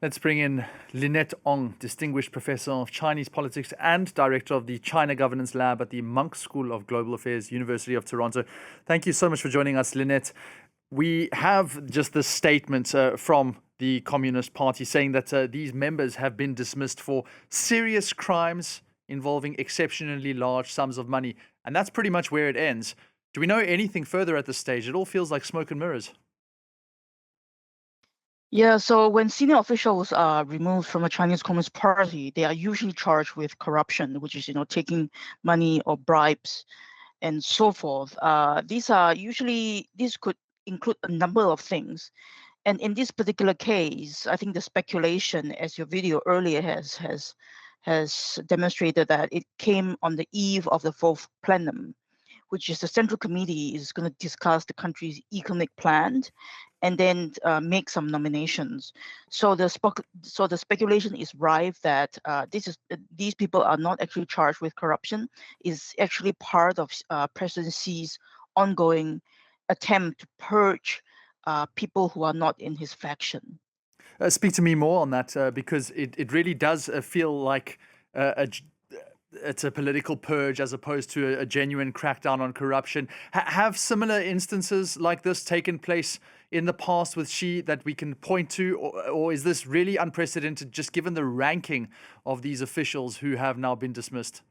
Let's bring in Lynette Ong, Distinguished Professor of Chinese Politics and Director of the China Governance Lab at the Monk School of Global Affairs, University of Toronto. Thank you so much for joining us, Lynette. We have just this statement from the Communist Party saying that these members have been dismissed for serious crimes involving exceptionally large sums of money. And that's pretty much where it ends. Do we know anything further at this stage? It all feels like smoke and mirrors. Yeah, so when senior officials are removed from a Chinese Communist Party, they are usually charged with corruption, which is, taking money or bribes and so forth. These could include a number of things. And in this particular case, I think the speculation, as your video earlier has demonstrated, that it came on the eve of the fourth plenum, which is the Central Committee is going to discuss the country's economic plan and then make some nominations. So the speculation is rife that these people are not actually charged with corruption, is actually part of President Xi's ongoing attempt to purge people who are not in his faction. Speak to me more on that because it really does feel like it's a political purge as opposed to a genuine crackdown on corruption. Have similar instances like this taken place in the past with Xi that we can point to, or is this really unprecedented just given the ranking of these officials who have now been dismissed?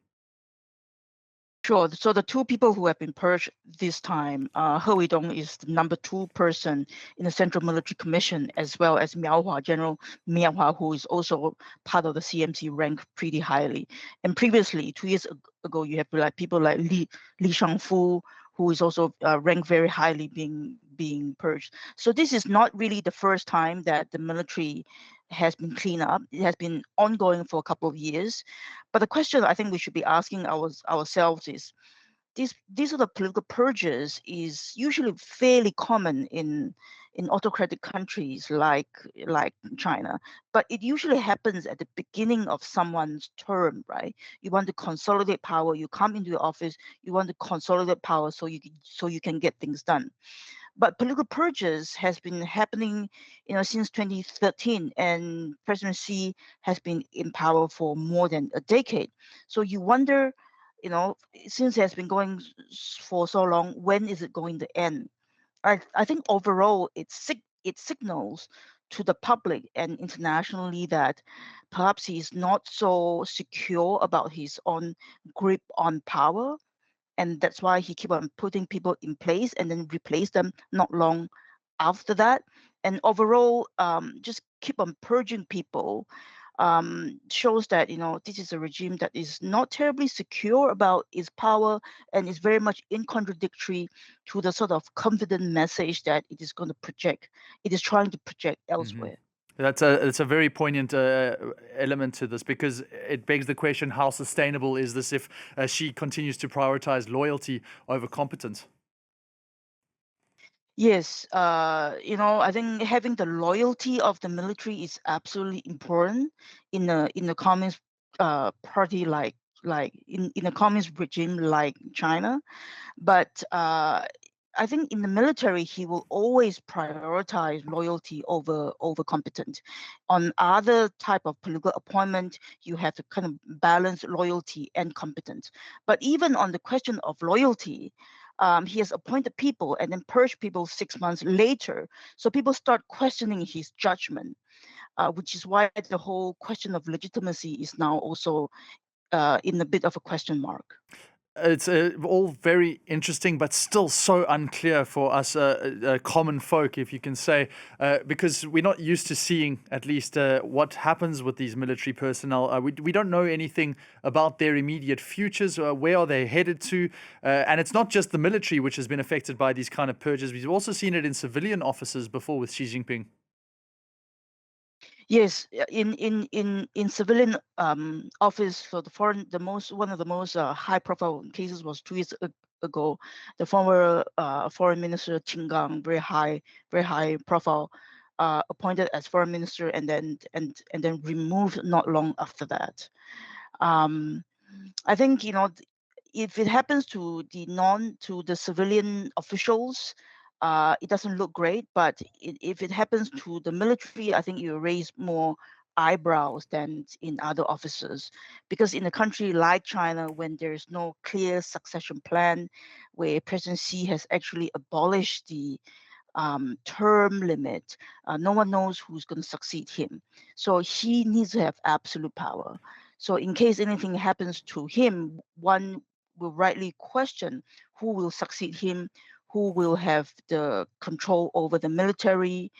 Sure. So the two people who have been purged this time, He Weidong is the number 2 person in the Central Military Commission, as well as General Miao Hua, who is also part of the CMC, ranked pretty highly. And previously, 2 years ago, you have people like Li Shangfu, who is also ranked very highly, being purged. So this is not really the first time that the military has been cleaned up. It has been ongoing for a couple of years. But the question I think we should be asking ourselves is, these sort of political purges is usually fairly common in autocratic countries like China, but it usually happens at the beginning of someone's term, right? You want to consolidate power. You come into the office. You want to consolidate power so you can get things done. But political purges has been happening, since 2013, and President Xi has been in power for more than a decade. So you wonder, since it has been going for so long, when is it going to end? I think overall it signals to the public and internationally that perhaps he's not so secure about his own grip on power, and that's why he keep on putting people in place and then replace them not long after that. And overall, just keep on purging people shows that this is a regime that is not terribly secure about its power and is very much in contradictory to the sort of confident message that it is going to project. It is trying to project elsewhere. It's a very poignant element to this because it begs the question: how sustainable is this if Xi continues to prioritize loyalty over competence? Yes, I think having the loyalty of the military is absolutely important in a communist party like in a communist regime like China. But I think in the military, he will always prioritize loyalty over competence. On other type of political appointment, you have to kind of balance loyalty and competence. But even on the question of loyalty, he has appointed people and then purged people 6 months later. So people start questioning his judgment, which is why the whole question of legitimacy is now also in a bit of a question mark. It's all very interesting, but still so unclear for us common folk, if you can say, because we're not used to seeing at least what happens with these military personnel. We don't know anything about their immediate futures. Where are they headed to? And it's not just the military which has been affected by these kind of purges. We've also seen it in civilian offices before with Xi Jinping. Yes, in civilian office for one of the most high-profile cases was 2 years ago. The former foreign minister Qin Gang, very high profile, appointed as foreign minister and then removed not long after that. I think if it happens to the civilian officials, It doesn't look great, but if it happens to the military, I think it will raise more eyebrows than in other officers. Because in a country like China, when there's no clear succession plan, where President Xi has actually abolished the term limit, no one knows who's going to succeed him. So he needs to have absolute power. So in case anything happens to him, one will rightly question who will succeed him, who will have the control over the military.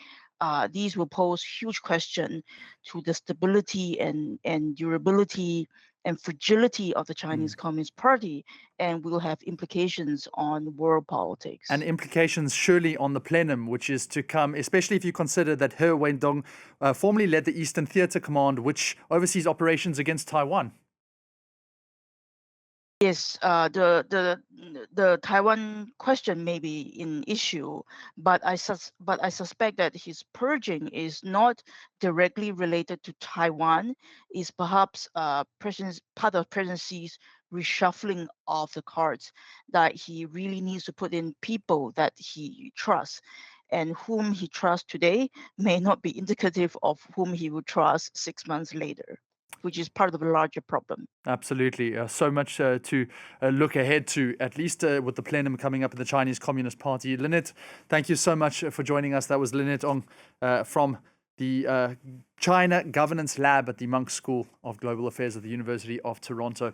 These will pose huge question to the stability and durability and fragility of the Chinese Communist Party, and will have implications on world politics. And implications surely on the plenum, which is to come, especially if you consider that He Weidong formerly led the Eastern Theater Command, which oversees operations against Taiwan. Yes, the Taiwan question may be an issue, but I suspect that his purging is not directly related to Taiwan. Is perhaps part of presidency's reshuffling of the cards, that he really needs to put in people that he trusts, and whom he trusts today may not be indicative of whom he would trust 6 months later, which is part of a larger problem. Absolutely. So much to look ahead to, at least with the plenum coming up in the Chinese Communist Party. Lynette, thank you so much for joining us. That was Lynette Ong from the China Governance Lab at the Monk School of Global Affairs at the University of Toronto.